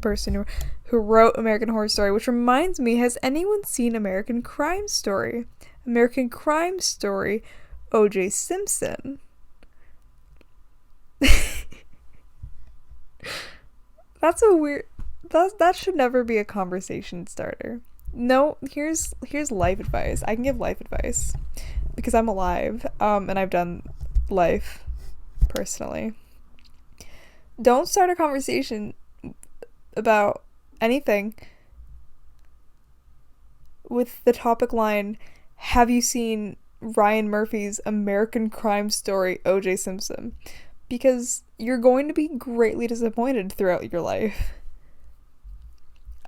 person who wrote American Horror Story, which reminds me, has anyone seen American Crime Story? American Crime Story, O.J. Simpson. That's a weird... That should never be a conversation starter. No, here's life advice. I can give life advice because I'm alive, and I've done life personally. Don't start a conversation about anything with the topic line, have you seen Ryan Murphy's American Crime Story, O.J. Simpson? Because you're going to be greatly disappointed throughout your life.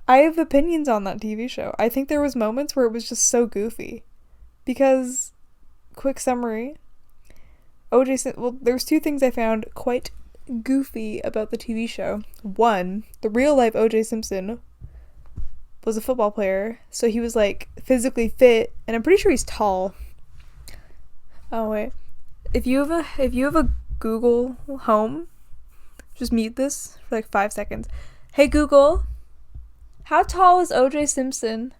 I have opinions on that TV show. I think there was moments where it was just so goofy. Because, quick summary, there's two things I found quite goofy about the TV show. One, the real life O.J. Simpson was a football player, so he was like physically fit, and I'm pretty sure he's tall. Oh wait, if you have a Google Home, just mute this for like 5 seconds. Hey Google, how tall is O.J. Simpson?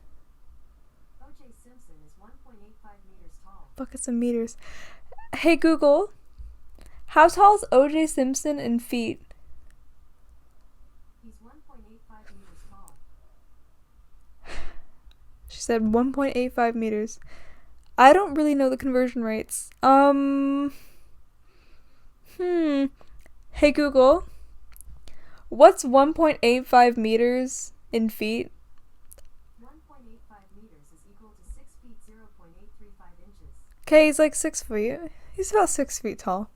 O.J. Simpson is 1.85 meters tall. Buckets of meters. Hey Google, how tall is O.J. Simpson in feet? He's 1.85 meters tall. She said 1.85 meters. I don't really know the conversion rates. Hey Google, what's 1.85 meters in feet? 1.85 meters is equal to 6 feet 0.835 inches. Okay, he's like 6 feet. He's about 6 feet tall.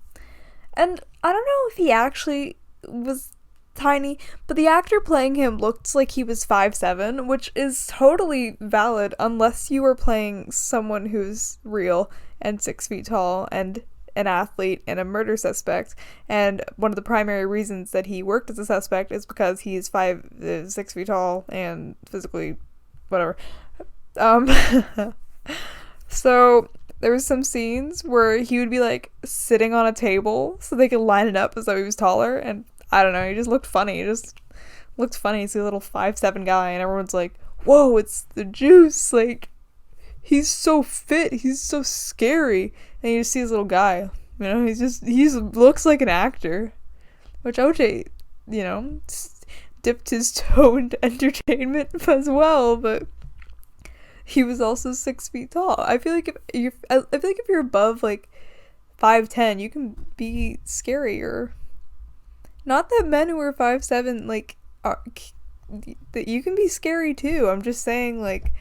And I don't know if he actually was tiny, but the actor playing him looked like he was 5'7", which is totally valid unless you are playing someone who's real and 6 feet tall and an athlete and a murder suspect. And one of the primary reasons that he worked as a suspect is because he's 6 feet tall and physically whatever. So there was some scenes where he would be like sitting on a table so they could line it up as though he was taller, and I don't know, he just looked funny. He just looked funny. He's a little 5'7" guy, and everyone's like, whoa, it's the juice. Like, he's so fit. He's so scary. And you just see his little guy. You know, he looks like an actor. Which OJ, dipped his toe into entertainment as well, but he was also 6 feet tall. I feel like if you're above like 5'10", you can be scarier. Not that men who are 5'7" like that you can be scary too. I'm just saying, like,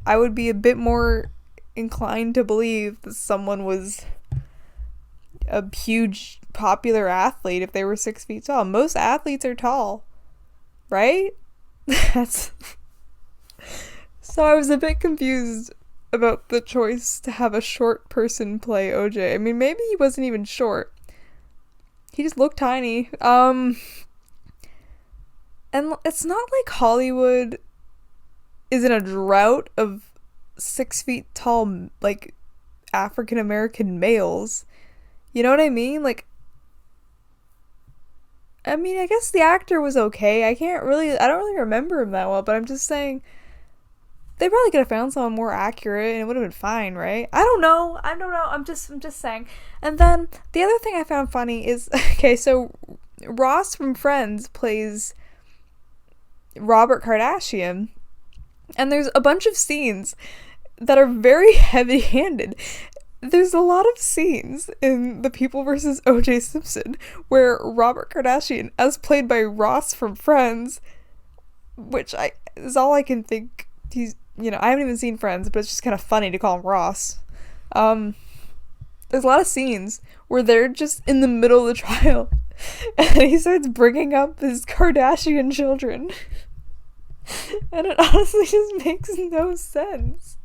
I would be a bit more inclined to believe that someone was a huge popular athlete if they were 6 feet tall. Most athletes are tall, right? So I was a bit confused about the choice to have a short person play OJ. I mean, maybe he wasn't even short. He just looked tiny. And it's not like Hollywood is in a drought of 6 feet tall, like, African American males. You know what I mean? Like, I mean, I guess the actor was okay. I don't really remember him that well, but I'm just saying, they probably could have found someone more accurate and it would have been fine, right? I don't know. I'm just saying. And then the other thing I found funny is, okay, so Ross from Friends plays Robert Kardashian, and there's a bunch of scenes that are very heavy-handed. There's a lot of scenes in The People vs. O.J. Simpson where Robert Kardashian, as played by Ross from Friends, which is all I can think. He's, I haven't even seen Friends, but it's just kind of funny to call him Ross. There's a lot of scenes where they're just in the middle of the trial and he starts bringing up his Kardashian children. And it honestly just makes no sense.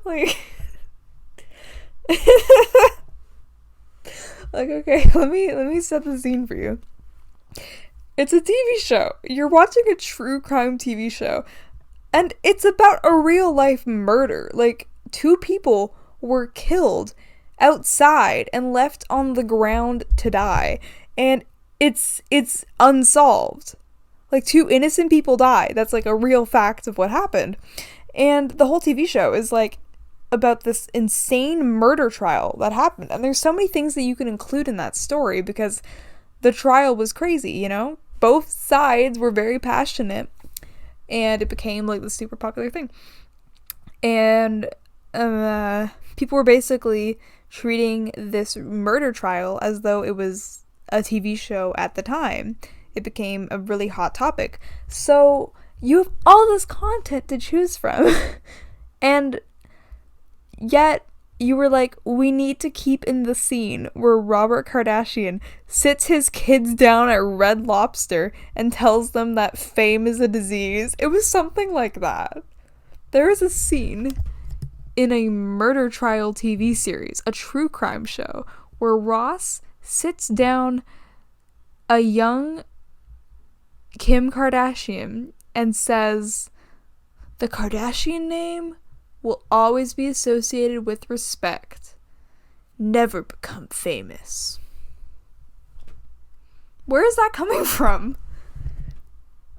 Like, okay, let me set the scene for you. It's a TV show. You're watching a true crime TV show, and it's about a real life murder. Like, 2 people were killed outside and left on the ground to die. And it's unsolved. Like, two innocent people die. That's like a real fact of what happened. And the whole TV show is like about this insane murder trial that happened. And there's so many things that you can include in that story because the trial was crazy, you know? Both sides were very passionate and it became like the super popular thing. And people were basically treating this murder trial as though it was a TV show at the time. It became a really hot topic. So you have all this content to choose from. And yet you were like, we need to keep in the scene where Robert Kardashian sits his kids down at Red Lobster and tells them that fame is a disease. It was something like that. There is a scene in a murder trial TV series, a true crime show, where Ross sits down a young Kim Kardashian and says, the Kardashian name will always be associated with respect. Never become famous. Where is that coming from?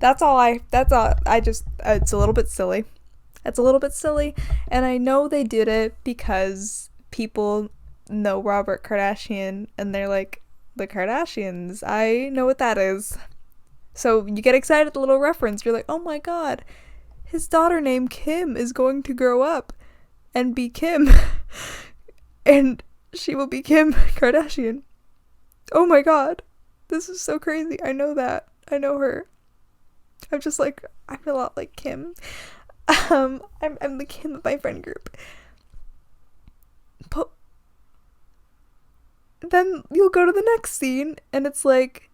It's a little bit silly. It's a little bit silly, and I know they did it because people know Robert Kardashian, and they're like, the Kardashians, I know what that is. So you get excited at the little reference. You're like, oh my god, his daughter named Kim is going to grow up and be Kim. And she will be Kim Kardashian. Oh my god, this is so crazy. I know that. I know her. I'm just like, I'm a lot like Kim. I'm the Kim of my friend group. But then you'll go to the next scene and it's like,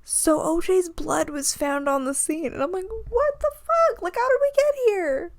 so OJ's blood was found on the scene. And I'm like, what the fuck? Like, how did we get here?